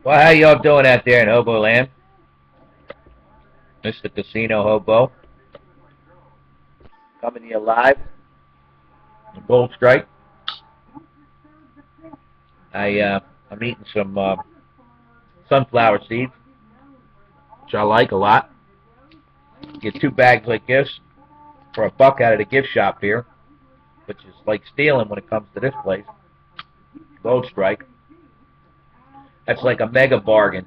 Well, how y'all doing out there in Hobo Land? Mr. Casinohobo, coming to you live. The Gold Strike. I'm eating some sunflower seeds, which I like a lot. Get 2 bags like this for $1 out of the gift shop here, which is like stealing when it comes to this place. Gold Strike. That's like a mega bargain.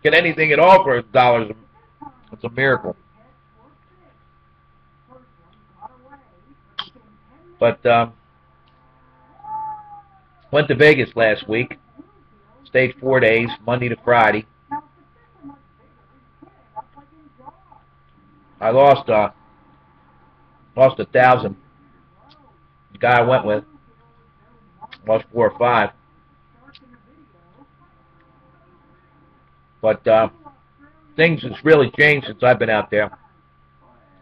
Get anything at all for $1. It's a miracle. But went to Vegas last week. Stayed 4 days, Monday to Friday. I lost 1,000. The guy I went with lost 4 or 5. But things has really changed since I've been out there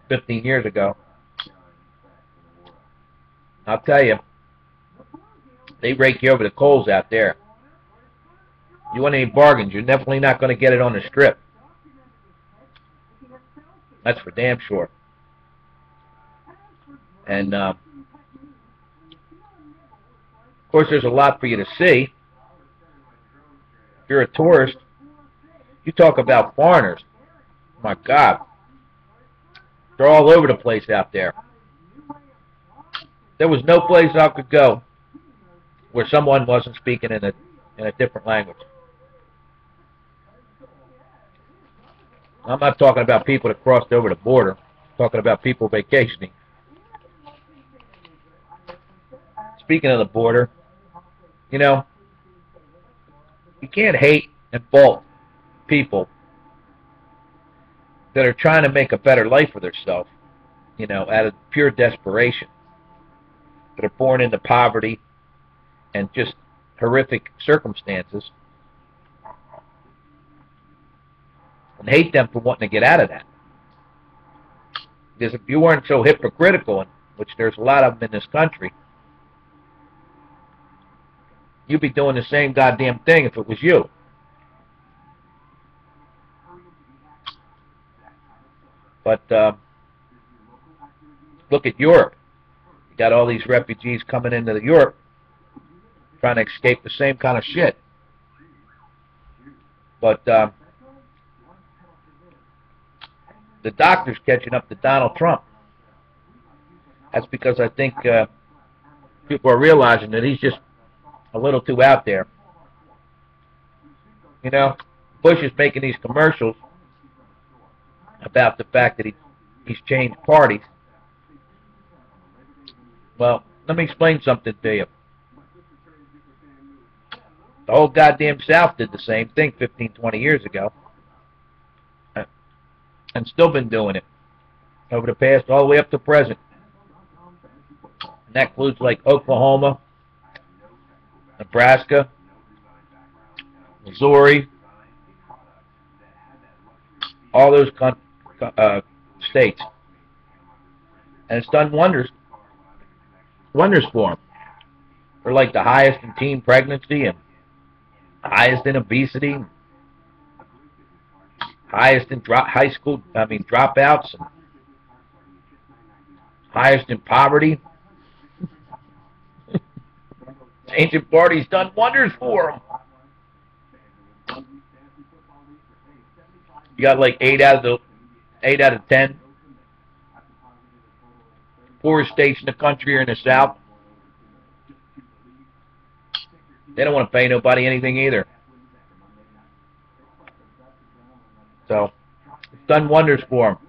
15 years ago. I'll tell you, they rake you over the coals out there. You want any bargains, you're definitely not going to get it on the strip. That's for damn sure. And, of course, there's a lot for you to see. If you're a tourist, you talk about foreigners. My God. They're all over the place out there. There was no place I could go where someone wasn't speaking in a different language. I'm not talking about people that crossed over the border. I'm talking about people vacationing. Speaking of the border, you know, you can't hate and fault people that are trying to make a better life for themselves, you know, out of pure desperation, that are born into poverty and just horrific circumstances, and hate them for wanting to get out of that. Because if you weren't so hypocritical, which there's a lot of them in this country, you'd be doing the same goddamn thing if it was you. But look at Europe. You got all these refugees coming into Europe trying to escape the same kind of shit. But the doctor's catching up to Donald Trump. That's because I think people are realizing that he's just a little too out there. You know, Bush is making these commercials about the fact that he's changed parties. Well, let me explain something to you. The whole goddamn South did the same thing 15, 20 years ago. And still been doing it over the past, all the way up to present. And that includes like Oklahoma, Nebraska, Missouri, all those states. And it's done wonders for them. They're like the highest in teen pregnancy and highest in obesity, highest in dropouts, and highest in poverty. Ancient party's done wonders for them. You got like 8 out of 10 poorest states in the country are in the South. They don't want to pay nobody anything either. So, it's done wonders for them.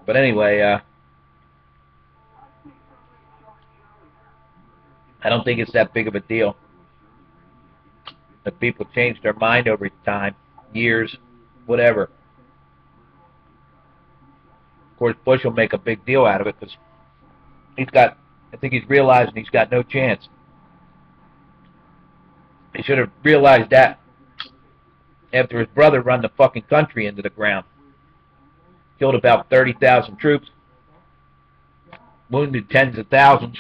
But anyway, I don't think it's that big of a deal. If people change their mind over time, years, whatever. Of course, Bush will make a big deal out of it because I think he's realizing he's got no chance. He should have realized that after his brother run the fucking country into the ground. Killed about 30,000 troops. Wounded tens of thousands.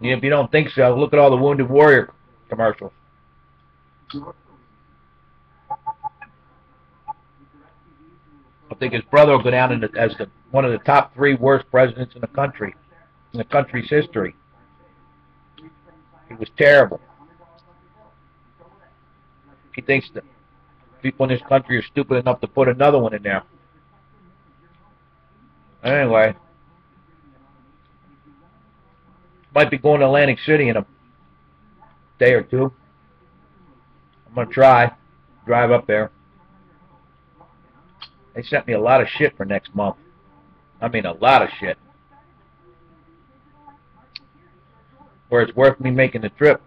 If you don't think so, look at all the Wounded Warrior commercials. I think his brother will go down as one of the top 3 worst presidents in the country's history. He was terrible. He thinks that people in this country are stupid enough to put another one in there. Anyway, might be going to Atlantic City in a day or two. I'm going to drive up there. They sent me a lot of shit for next month. I mean, a lot of shit. Where it's worth me making the trip.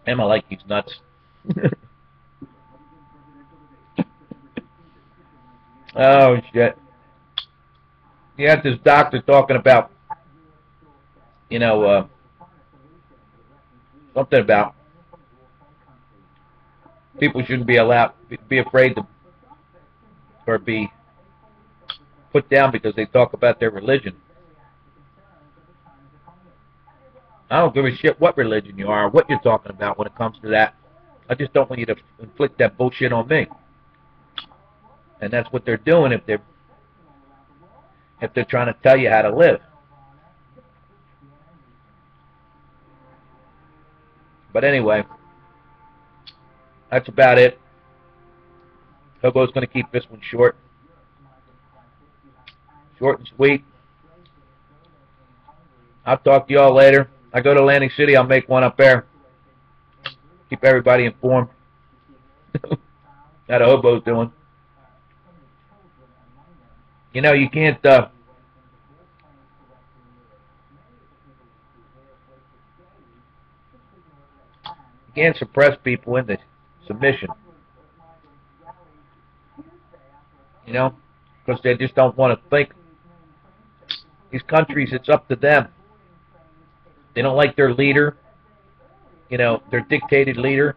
Emma like these nuts. Oh, shit. You had this doctor talking about, you know, something about people shouldn't be allowed, be afraid to, or be put down because they talk about their religion. I don't give a shit what religion you are or what you're talking about when it comes to that. I just don't want you to inflict that bullshit on me. And that's what they're doing if they're trying to tell you how to live. But anyway, that's about it. Hobo's going to keep this one short. Short and sweet. I'll talk to y'all later. I go to Atlantic City, I'll make one up there. Keep everybody informed. How the Hobo's doing. You know, you can't suppress people into submission. You know, because they just don't want to think. These countries, it's up to them. They don't like their leader, you know, their dictated leader,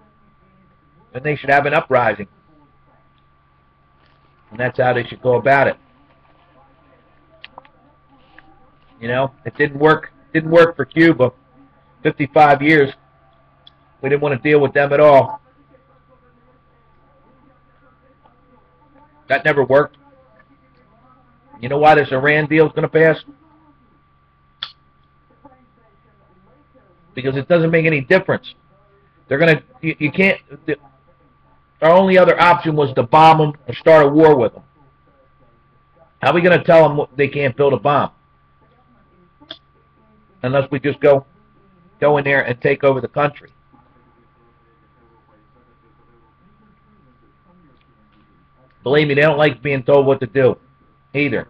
then they should have an uprising. And that's how they should go about it. You know, it didn't work for Cuba. 55 years. We didn't want to deal with them at all. That never worked. You know why this Iran deal is going to pass? Because it doesn't make any difference. They're going to, you can't, our only other option was to bomb them or start a war with them. How are we going to tell them they can't build a bomb? Unless we just go in there and take over the country. Believe me, they don't like being told what to do, either.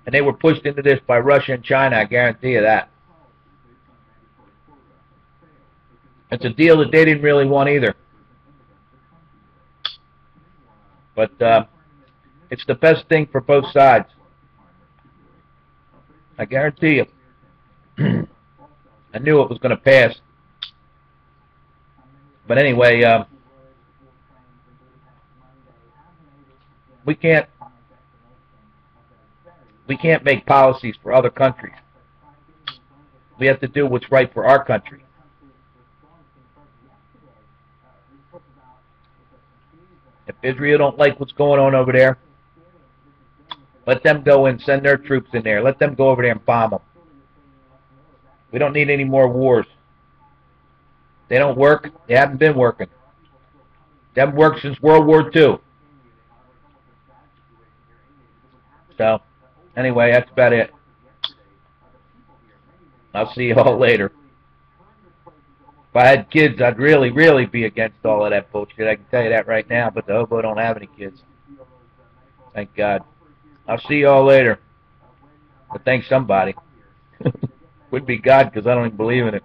And they were pushed into this by Russia and China, I guarantee you that. It's a deal that they didn't really want either. But it's the best thing for both sides. I guarantee you. I knew it was going to pass. But anyway, we can't make policies for other countries. We have to do what's right for our country. If Israel don't like what's going on over there, let them go and send their troops in there. Let them go over there and bomb them. We don't need any more wars. They don't work. They haven't been working. They haven't worked since World War II. So, anyway, that's about it. I'll see you all later. If I had kids, I'd really, really be against all of that bullshit. I can tell you that right now, but the Hobo don't have any kids. Thank God. I'll see you all later. But thank somebody. Would be God, because I don't even believe in it.